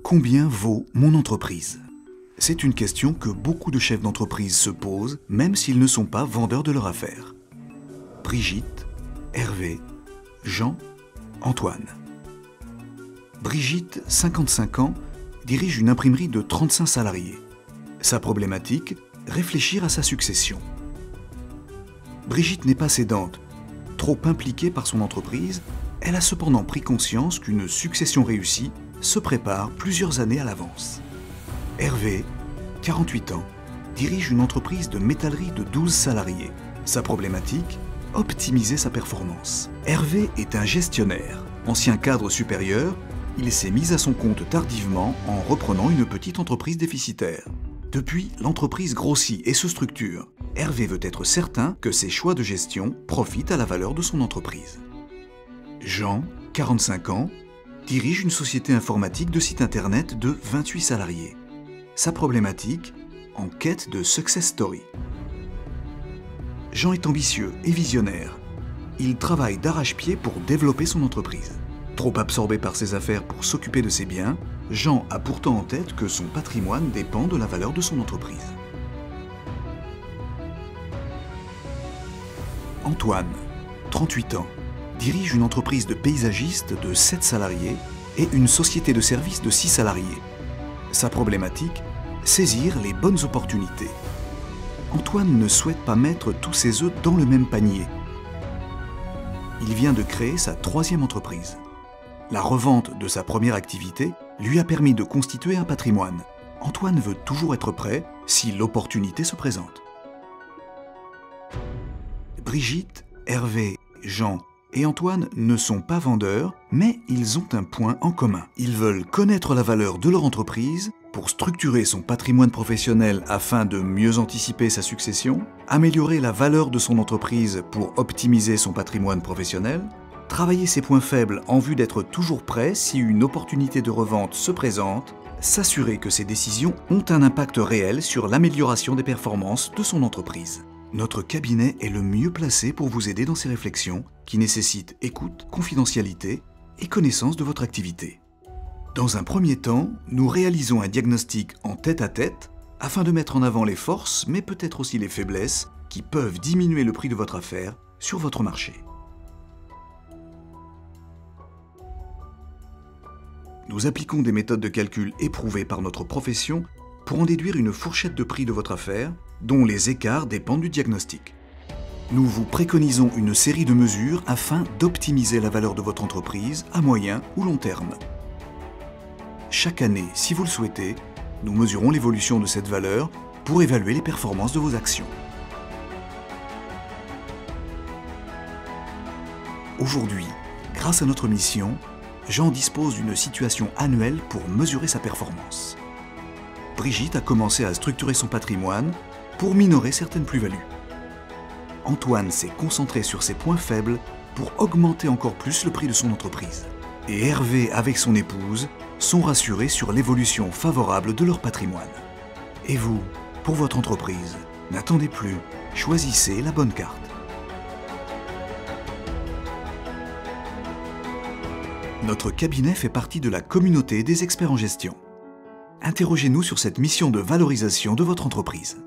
Combien vaut mon entreprise? C'est une question que beaucoup de chefs d'entreprise se posent, même s'ils ne sont pas vendeurs de leur affaire. Brigitte, Hervé, Jean, Antoine. Brigitte, 55 ans, dirige une imprimerie de 35 salariés. Sa problématique, réfléchir à sa succession. Brigitte n'est pas cédante. Trop impliquée par son entreprise, elle a cependant pris conscience qu'une succession réussie se prépare plusieurs années à l'avance. Hervé, 48 ans, dirige une entreprise de métallerie de 12 salariés. Sa problématique, optimiser sa performance. Hervé est un gestionnaire. Ancien cadre supérieur, il s'est mis à son compte tardivement en reprenant une petite entreprise déficitaire. Depuis, l'entreprise grossit et se structure. Hervé veut être certain que ses choix de gestion profitent à la valeur de son entreprise. Jean, 45 ans, dirige une société informatique de site internet de 28 salariés. Sa problématique, en quête de success story. Jean est ambitieux et visionnaire. Il travaille d'arrache-pied pour développer son entreprise. Trop absorbé par ses affaires pour s'occuper de ses biens, Jean a pourtant en tête que son patrimoine dépend de la valeur de son entreprise. Antoine, 38 ans, dirige une entreprise de paysagiste de 7 salariés et une société de services de 6 salariés. Sa problématique, saisir les bonnes opportunités. Antoine ne souhaite pas mettre tous ses œufs dans le même panier. Il vient de créer sa 3e entreprise. La revente de sa première activité lui a permis de constituer un patrimoine. Antoine veut toujours être prêt si l'opportunité se présente. Brigitte, Hervé, Jean et Antoine ne sont pas vendeurs, mais ils ont un point en commun. Ils veulent connaître la valeur de leur entreprise pour structurer son patrimoine professionnel afin de mieux anticiper sa succession, améliorer la valeur de son entreprise pour optimiser son patrimoine professionnel, travailler ses points faibles en vue d'être toujours prêt si une opportunité de revente se présente, s'assurer que ses décisions ont un impact réel sur l'amélioration des performances de son entreprise. Notre cabinet est le mieux placé pour vous aider dans ces réflexions qui nécessitent écoute, confidentialité et connaissance de votre activité. Dans un premier temps, nous réalisons un diagnostic en tête-à-tête afin de mettre en avant les forces, mais peut-être aussi les faiblesses qui peuvent diminuer le prix de votre affaire sur votre marché. Nous appliquons des méthodes de calcul éprouvées par notre profession pour en déduire une fourchette de prix de votre affaire, dont les écarts dépendent du diagnostic. Nous vous préconisons une série de mesures afin d'optimiser la valeur de votre entreprise à moyen ou long terme. Chaque année, si vous le souhaitez, nous mesurons l'évolution de cette valeur pour évaluer les performances de vos actions. Aujourd'hui, grâce à notre mission, Jean dispose d'une situation annuelle pour mesurer sa performance. Brigitte a commencé à structurer son patrimoine pour minorer certaines plus-values. Antoine s'est concentré sur ses points faibles pour augmenter encore plus le prix de son entreprise. Et Hervé, avec son épouse, sont rassurés sur l'évolution favorable de leur patrimoine. Et vous, pour votre entreprise, n'attendez plus, choisissez la bonne carte. Notre cabinet fait partie de la communauté des experts en gestion. Interrogez-nous sur cette mission de valorisation de votre entreprise.